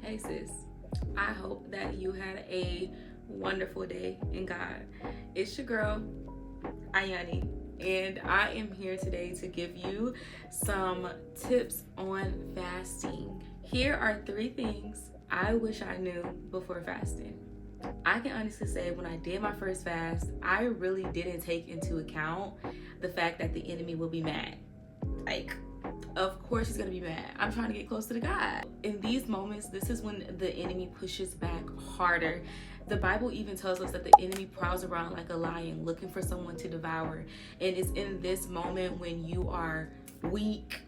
Hey sis, I hope that you had a wonderful day in God. It's your girl, Ayani, and I am here today to give you some tips on fasting. Here are 3 things I wish I knew before fasting. I can honestly say when I did my first fast, I really didn't take into account the fact that the enemy will be mad. Of course he's gonna be mad. I'm trying to get closer to God. In these moments, this is when the enemy pushes back harder. The Bible even tells us that the enemy prowls around like a lion looking for someone to devour. And it's in this moment when you are weak,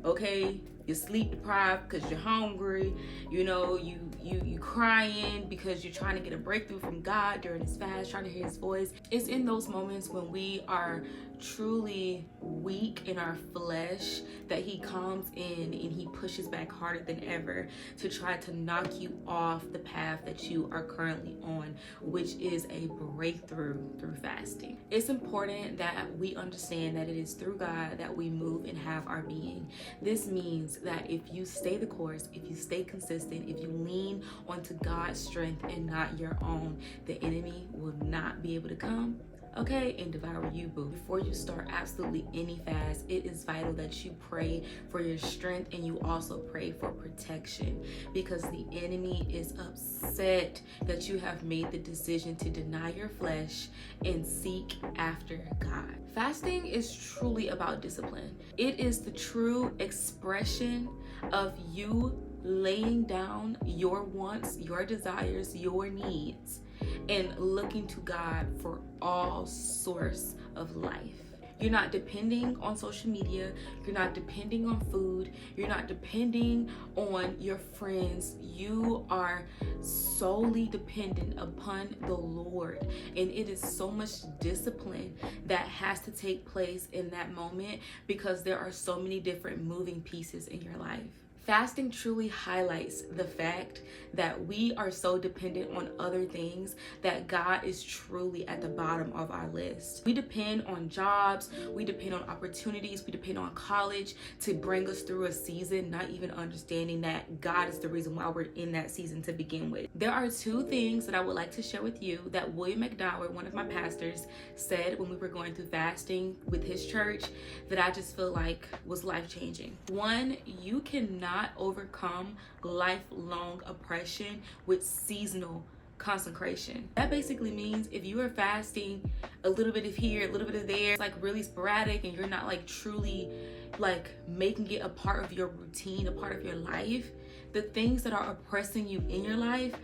okay? You're sleep deprived because you're hungry, you crying because you're trying to get a breakthrough from God during this fast, trying to hear his voice. It's in those moments when we are truly weak in our flesh that he comes in and he pushes back harder than ever to try to knock you off the path that you are currently on, which is a breakthrough through fasting. It's important that we understand that it is through God that we move and have our being. This means that if you stay the course, if you stay consistent, if you lean onto God's strength and not your own, the enemy will not be able to come and devour you, boo. Before you start absolutely any fast, it is vital that you pray for your strength and you also pray for protection, because the enemy is upset that you have made the decision to deny your flesh and seek after God. Fasting is truly about discipline. It is the true expression of you laying down your wants, your desires, your needs, and looking to God for all source of life. You're not depending on social media. You're not depending on food. You're not depending on your friends. You are solely dependent upon the Lord. And it is so much discipline that has to take place in that moment because there are so many different moving pieces in your life. Fasting truly highlights the fact that we are so dependent on other things that God is truly at the bottom of our list. We depend on jobs, we depend on opportunities, we depend on college to bring us through a season, not even understanding that God is the reason why we're in that season to begin with. There are 2 things that I would like to share with you that William McDowell, one of my pastors, said when we were going through fasting with his church that I just feel like was life-changing. 1, you cannot overcome lifelong oppression with seasonal consecration. That basically means if you are fasting a little bit of here, a little bit of there, it's like really sporadic and you're not like truly like making it a part of your routine, a part of your life, the things that are oppressing you in your life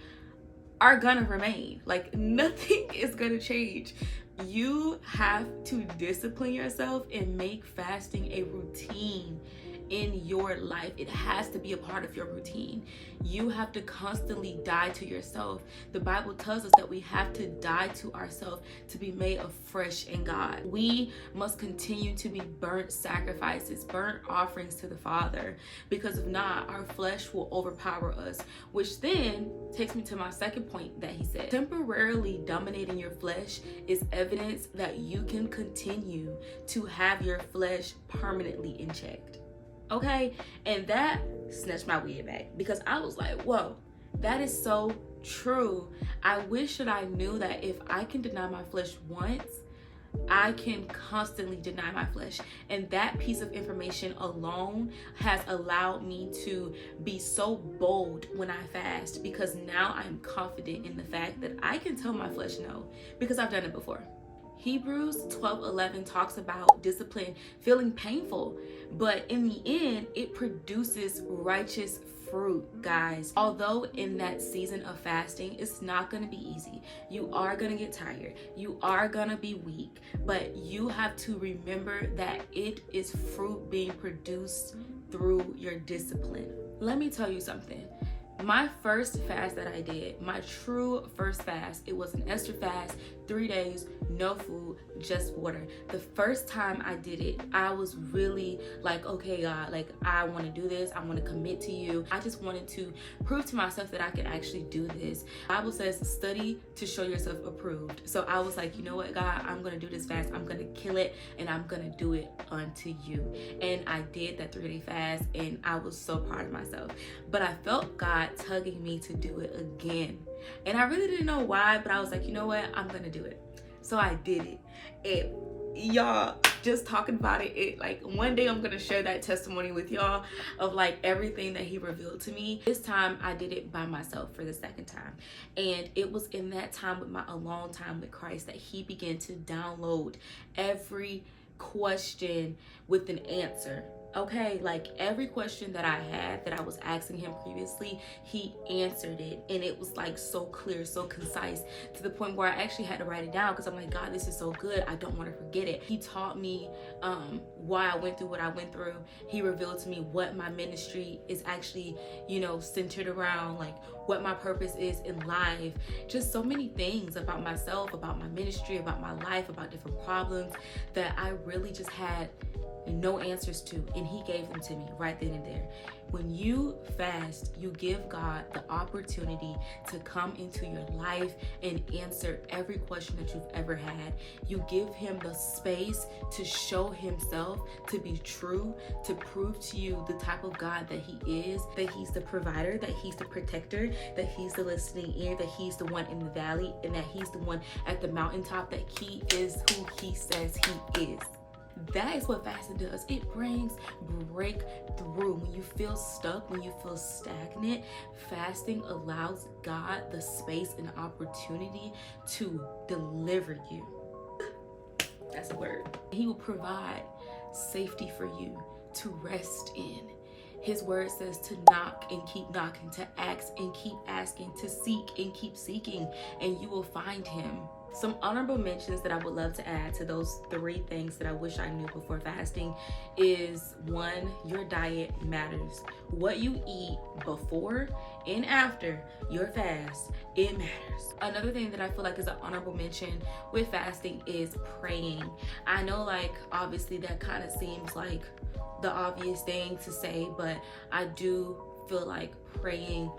are gonna remain. Like nothing is gonna change. You have to discipline yourself and make fasting a routine in your life. It has to be a part of your routine. You have to constantly die to yourself. The Bible tells us that we have to die to ourselves to be made afresh in God. We must continue to be burnt sacrifices, burnt offerings to the Father, because if not, our flesh will overpower us, which then takes me to my second point that he said. Temporarily dominating your flesh is evidence that you can continue to have your flesh permanently in check. Okay, and that snatched my wig back because I was like, whoa, that is so true. I wish that I knew that if I can deny my flesh once, I can constantly deny my flesh. And that piece of information alone has allowed me to be so bold when I fast, because now I'm confident in the fact that I can tell my flesh no, because I've done it before. Hebrews 12:11 talks about discipline feeling painful, but in the end, it produces righteous fruit, guys. Although in that season of fasting, it's not going to be easy. You are going to get tired. You are going to be weak, but you have to remember that it is fruit being produced through your discipline. Let me tell you something. My first fast that I did, my true first fast, it was an Esther fast, 3 days, no food, just water. The first time I did it, I was really like, okay, God, like I want to do this. I want to commit to you. I just wanted to prove to myself that I could actually do this. The Bible says study to show yourself approved. So I was like, you know what, God, I'm going to do this fast. I'm going to kill it and I'm going to do it unto you. And I did that 3-day fast and I was so proud of myself. But I felt God God tugging me to do it again. And I really didn't know why, but I was like, you know what? I'm gonna do it. So I did it. And y'all, just talking about it, like one day I'm gonna share that testimony with y'all of like everything that he revealed to me. This time I did it by myself for the second time, and it was in that time with my alone time with Christ that he began to download every question with an answer. Okay, like every question that I had that I was asking him previously, he answered it, and it was like so clear, so concise, to the point where I actually had to write it down because I'm like, God, this is so good, I don't want to forget it. He taught me why I went through what I went through. He revealed to me what my ministry is actually, you know, centered around, like what my purpose is in life. Just so many things about myself, about my ministry, about my life, about different problems that I really just had no answers to, and he gave them to me right then and there. When you fast, you give God the opportunity to come into your life and answer every question that you've ever had. You give him the space to show himself to be true, to prove to you the type of God that he is, that he's the provider, that he's the protector, that he's the listening ear, that he's the one in the valley, and that he's the one at the mountaintop, that he is who he says he is. That is what fasting does. It brings breakthrough. When you feel stuck, when you feel stagnant, fasting allows God the space and opportunity to deliver you. That's a word. He will provide safety for you to rest in. His word says to knock and keep knocking, to ask and keep asking, to seek and keep seeking, and you will find him. Some honorable mentions that I would love to add to those 3 things that I wish I knew before fasting is 1, your diet matters. What you eat before and after your fast, it matters. Another thing that I feel like is an honorable mention with fasting is praying. I know, like, obviously that kind of seems like the obvious thing to say, but I do feel like praying,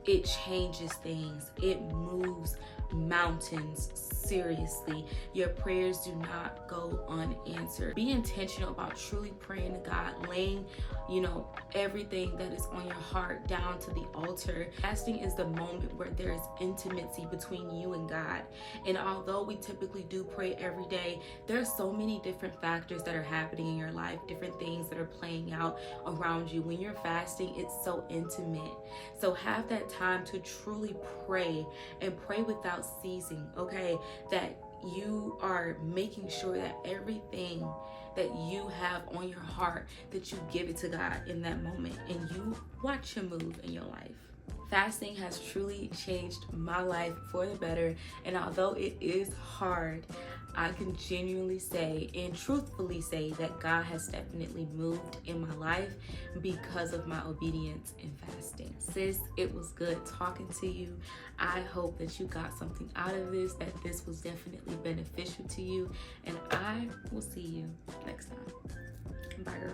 it changes things. It moves mountains. Seriously, your prayers do not go unanswered. Be intentional about truly praying to God, laying, you know, everything that is on your heart down to the altar. Fasting is the moment where there is intimacy between you and God. And although we typically do pray every day, there are so many different factors that are happening in your life, different things that are playing out around you. When you're fasting, it's so intimate. So have that time to truly pray, and pray without ceasing, okay? That you are making sure that everything that you have on your heart, that you give it to God in that moment, and you watch him move in your life. Fasting has truly changed my life for the better, and although it is hard, I can genuinely say and truthfully say that God has definitely moved in my life because of my obedience in fasting. Sis, it was good talking to you. I hope that you got something out of this, that this was definitely beneficial to you, and I will see you next time. Bye, girl.